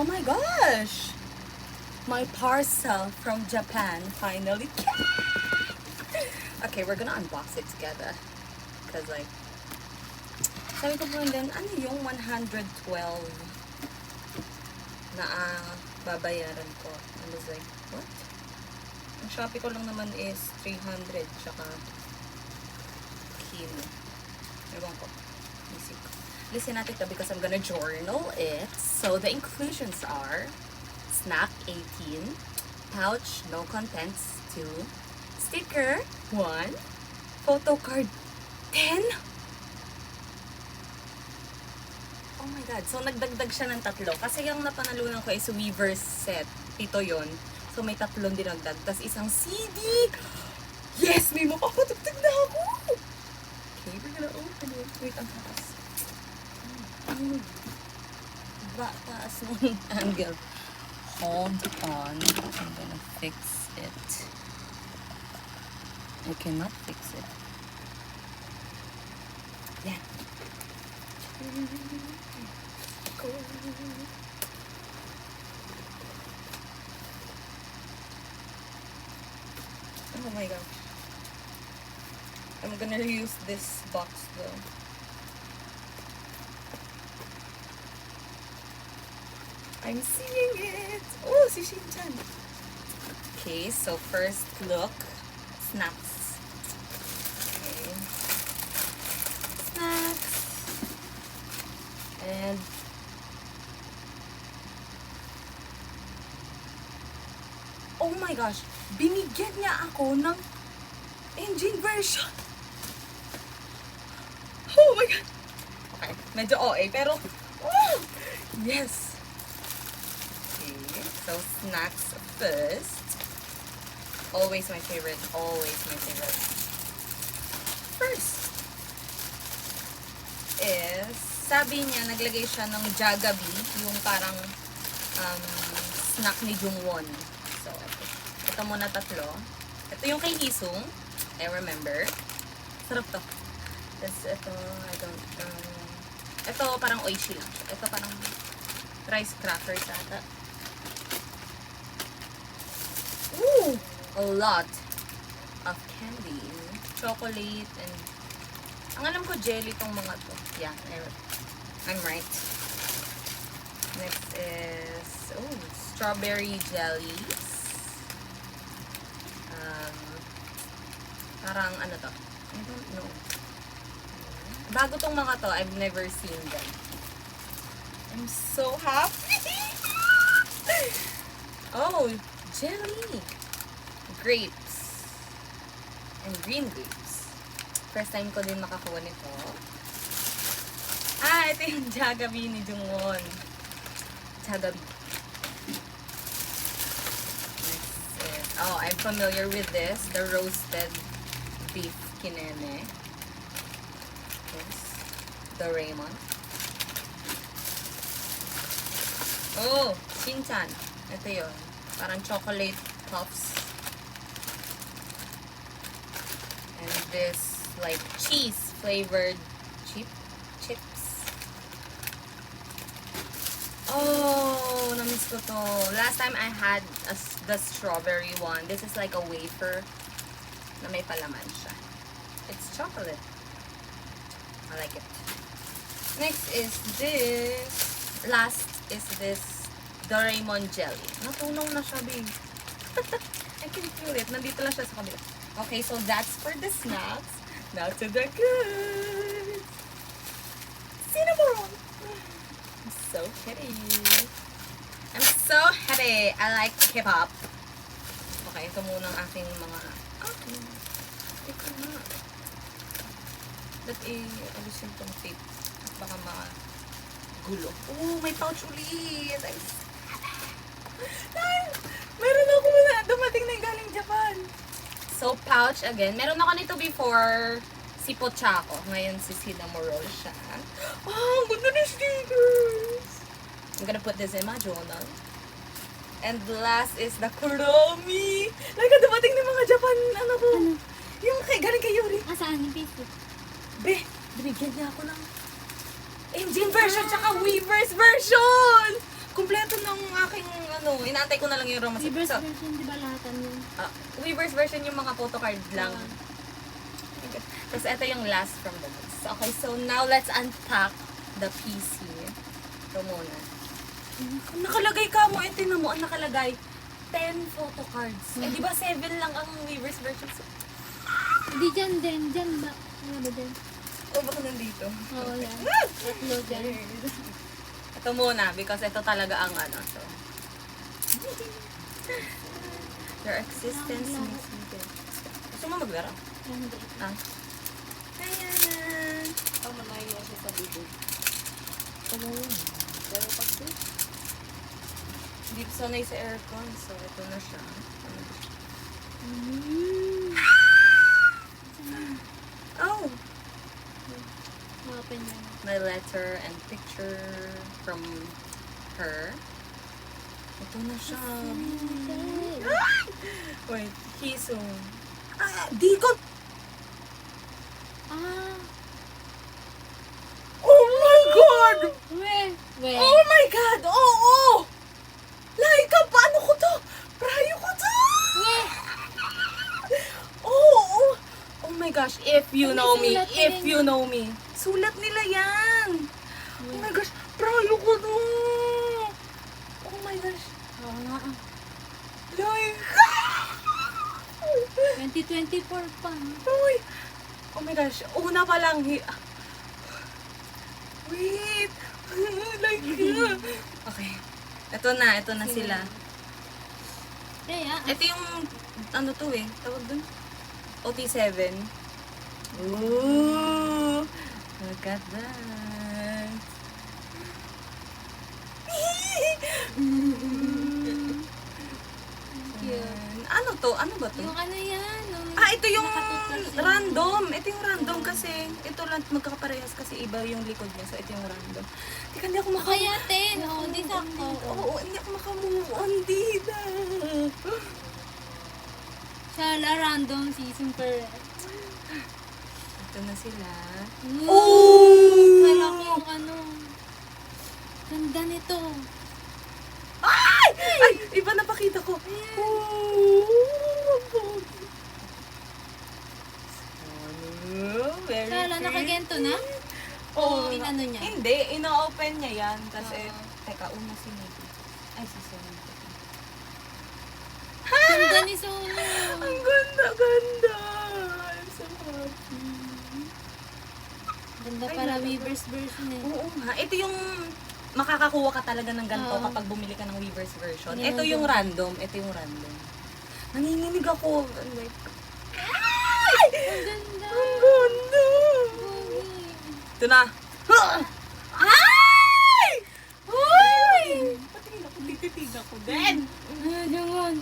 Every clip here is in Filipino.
Oh my gosh! My parcel from Japan finally came! Okay, we're gonna unbox it together. Because like, sabi ko po din, ano yung 112 na babayaran ko? I was like, what? Ang Shopee ko lang naman is 300 tsaka kilo. Ewan ko. Isip ko. Listen natin ito because I'm gonna journal it. So, the inclusions are snack 18, pouch no contents 2, sticker 1, photo card 10. Oh my god. So, nagdagdag siya ng 3. Kasi yung napanalunan ko is Weaver's set. 7 yon. So, may 3 dinagdag. Tapos, isang CD. Yes! May mapapatugtog na ako! Okay, we're gonna open it. Wait, ang taas. Taas ng angle. Hold on. I'm gonna fix it. I cannot fix it. Yeah. Oh my gosh. I'm gonna reuse this box though. I'm seeing it! Oh, si Shin-chan! Okay, so first look. Snacks. Okay. Snacks. And oh my gosh! Binigyan niya ako ng engine version! Oh my god! Okay, medyo OA, pero oh! Yes! So, snacks first. Always my favorite. Always my favorite. First is, sabi niya, naglagay siya ng Jagabee, yung parang snack ni Jungwon. So, ito muna 3. Ito yung kay Hisung. I remember. Sarap to. Tapos ito, I don't ito parang oishi lang siya. Ito parang rice crackers ata. Ooh! A lot of candy. Chocolate and ang alam ko jelly tong mga to. Yeah, I'm right. Next is strawberry jellies. Parang ano to? I don't know. Bago tong mga to, I've never seen them. I'm so happy! Oh, jelly! Grapes. And green grapes. First time ko din makakuha nito. Ito yung Jagabee ni Jungwon. Jagabee. Next is, I'm familiar with this. The roasted beef kineme. Yes. The Raymond. Oh, Shin-chan. Ito yun. Parang chocolate puffs. And this, like, cheese-flavored chips. Oh, namiss ko to. Last time I had the strawberry one. This is like a wafer na may palaman siya. It's chocolate. I like it. Next is this. Last is this Doraemon jelly. Natunaw na siya, babe. I can feel it. Nandito lang siya sa kabila. Okay, so that's for the snacks. Now to the goods. Cinnamon! I'm so happy. I'm so happy. I like K-pop. Okay, ito muna ang aking mga... Teka na. Alisin tong tape. Baka gulo. Oh, may pouch ulit. I'm meron ako na dumating na galing Japan. So, pouch again. Meron ako nito before si Pochako. Ngayon si Cinnamoroll siya. Ang ganda na stickers. I'm gonna put this in my journal. And last is the Kuromi. Like, dumating ng mga Japan, yung galing kay Yuri. Saan yung Facebook? Be, binigyan niya ako ng engine version tsaka Weaver's version! Kompleto ng ano, inaantay ko na lang yung Roma Reverse so, version, di ba lahatan yun? Weverse version yung mga photocard lang. Tapos ito yung last from the list. Okay, so now let's unpack the PC. Ito muna. Ang nakalagay ka mo, ito mo, ang nakalagay 10 photocards. Eh, di ba 7 lang ang Weverse version? So, Hindi dyan din, dyan ba? Ano ba dyan? baka nandito. Oo, yan. Tatlo dyan. Ito muna, because ito talaga ang ano, so. Your existence makes me dead. Gusto mo maglaro? Hindi. Ah. Ayan. Malayo siya sa bibig. Ano yun? Pero kasi, Hindi ko sanay sa aircon, so ito na siya. Oh! Open na. My letter and picture from her. Ito na siya. Wait, Kisung. Di ko... Ah! Oh my God! Wait. Oh my God! Oo! Laika, paano ko to? Prayo ko to! Oh! Oh my gosh, if you Ano know me, sulat if nila you know me. Sulat nila yan! Oh my gosh, prayo ko to! Oh my gosh. Oo nga. Laika! 2024 pa. Uy! Oh my gosh, una pa lang. Wait! Laika! Okay. Ito na sila. Kaya, Ito yung, ano to eh, tawag dun? OT7. Ooh! Look at that! Ano to? Ano ba to? yung ano yan? Ito yung nakatutlas yan. random. Ito yung random kasi. Ito lang magkakaparehas kasi iba yung likod niya. So, ito yung random. Teka, hindi ako Kaya, ten. Oo, di sakto. Oo, hindi ako makamove on dito. Shala, random si Super. Ito na sila. Oh! Kala ko yung ano. Ganda nito. Ay! Ay! Iba napakita ko. Very Shala, pretty. nakagento na? Oo, Oo, inano niya? Hindi, ino-open niya yan. Kasi, Oo. teka, una si Nikki. Ay, si Sonny. Ganda ni Solo. Ang ganda, ganda. I'm so happy. Ganda Ay, para naku. Weverse version eh. Oo nga. Ito yung makakakuha ka talaga ng ganito Oo. kapag bumili ka ng Weverse version. Yan Ito ang yung ganda. random. Ito yung random. Nanginginig ako. I'm like, Ang ganda. ang ganda. Pogi. Ito na. Ay! Uy! Patingin ako, tititig ako din. Ah, ganun.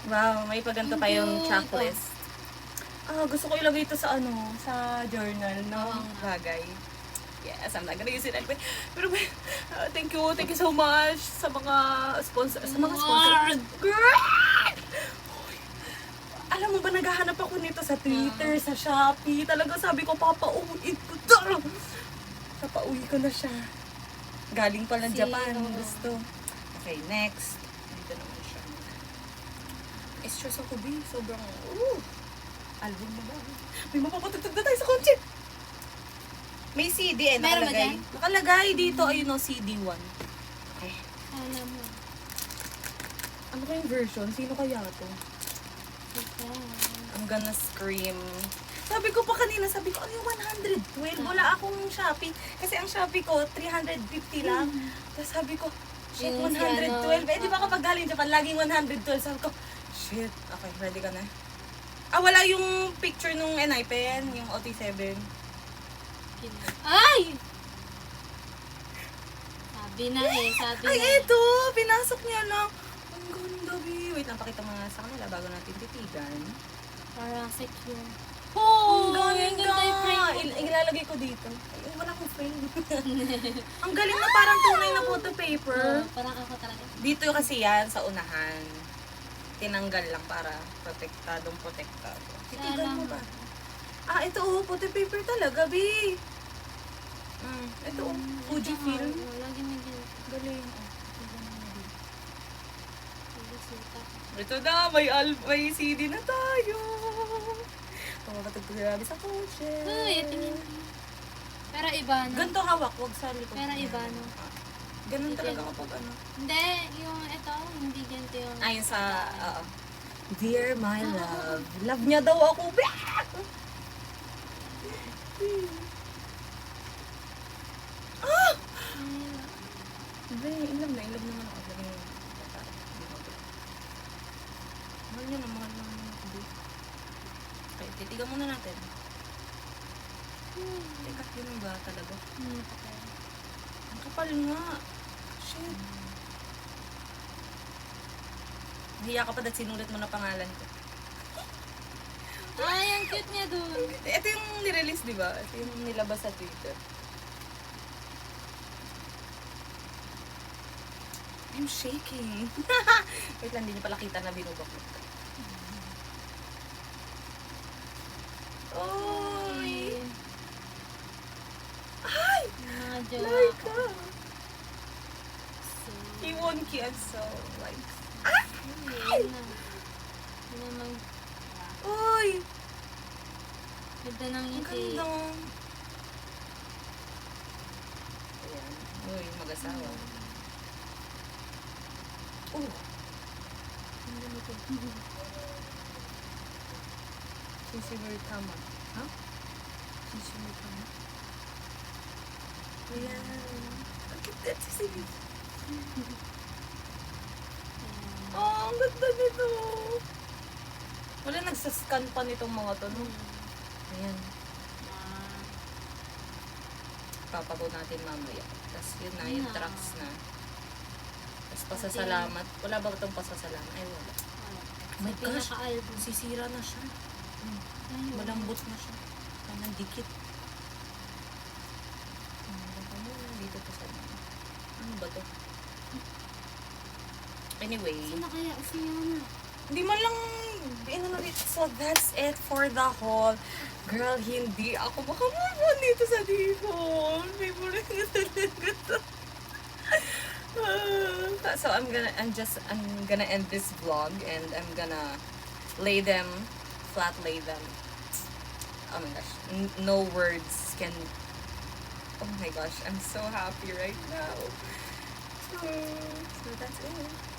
Wow, may paganto pa yung Cute. checklist. Gusto ko ilagay ito sa sa journal, no? Oo nga. Bagay. Yes, I'm not gonna use it anyway. Pero, thank you so much sa mga sponsor, Award! Girl! Uy, alam mo ba, naghahanap ako nito sa Twitter, sa Shopee. Talaga sabi ko, papauwi ko to. Papauwi ko na siya. Galing pa ng Japan. oo. Gusto. Okay, next. Dito naman siya. Stress ako, B. Sobrang, album na ba? May mapapatutog na tayo sa kotse. May CD Meron ba nakalagay. dyan? Nakalagay dito, ayun o, CD1. Okay. Alam mo. Ano kayong version? Sino kaya to? Ito. I'm gonna scream. Sabi ko pa kanina, sabi ko, ano yung 112? Wala akong Shopee. Kasi ang Shopee ko, 350 lang. Tapos sabi ko, shit, Yung si 112. ano, Eh, di ba kapag galing Japan, laging 112. Sabi ko, shit. Okay, ready ka na? Wala yung picture nung NI pen, yung OT7. Ay! Sabi na eh, sabi Ay, na. eto! Pinasok niya lang. Ang ganda, B. Wait lang, pakita mo nga sa kanila bago natin titigan. Parang secure. Oh, ang ganda yung frame. Ilalagay ko dito. Ay, wala akong frame. Ang galing na parang tunay na photo paper. Parang ako talaga. Dito kasi yan sa unahan. Tinanggal lang para protektado. Titigan mo ba? Ito photo paper talaga, B. Ito Fujifilm. Lagi may ganito. Galing. Suta. Ito na, may CD na tayo. Makakatagpo grabe sa kotse. Uy, tingin. Pero iba, no? Ganito hawak, wag sa likod. Pero iba, no? Ganun Hindi talaga ganun. kapag ano. Hindi, yung ito, hindi ganito yung... Ayun sa, Dear my love. Love niya daw ako. Ah! Hindi, ilam naman ako. Mahal niya na, mahal naman ako. Okay, titigan muna natin. Teka, yun ba talaga? Okay. Ang kapal nga. Shit. Nahiya ka pa dahil sinulit mo na pangalan ko. Ay, ang cute niya dun. Ito yung nirelease, di ba? Ito yung nilabas sa Twitter. I'm shaking. Wait lang, hindi niyo pala kita na binubaklot. Oy! Ay! Mga jowa Like ko. So, He won't kiss, so like... yun na. Yun naman. Uy! Ganda ng Ang ngiti. ganda. Ayan. Uy, mag-asawa. Ang ganda nito. Sisimoy tama. Ha? Sisimoy tama. Ayan. Look at that, sisimoy. Oh, ang ganda nito. Wala nagsascan pa nitong mga to, no? Ayan. Papago natin mamaya. Tapos yun na, yung tracks na. Tapos pasasalamat. Wala ba itong pasasalamat? Ay, wala. Oh my gosh. Pinaka-album. Sisira na siya. Ayun. Malambot na siya. Parang dikit. Dito to sa ano ba to? Anyway. Sino kaya? Sino? Hindi man lang so that's it for the haul. Girl, hindi ako makamove dito sa Dihon. Favorite ko talaga to. So I'm gonna end this vlog and I'm gonna flat lay them. Oh my gosh, no words can. Oh my gosh, I'm so happy right now. So that's it.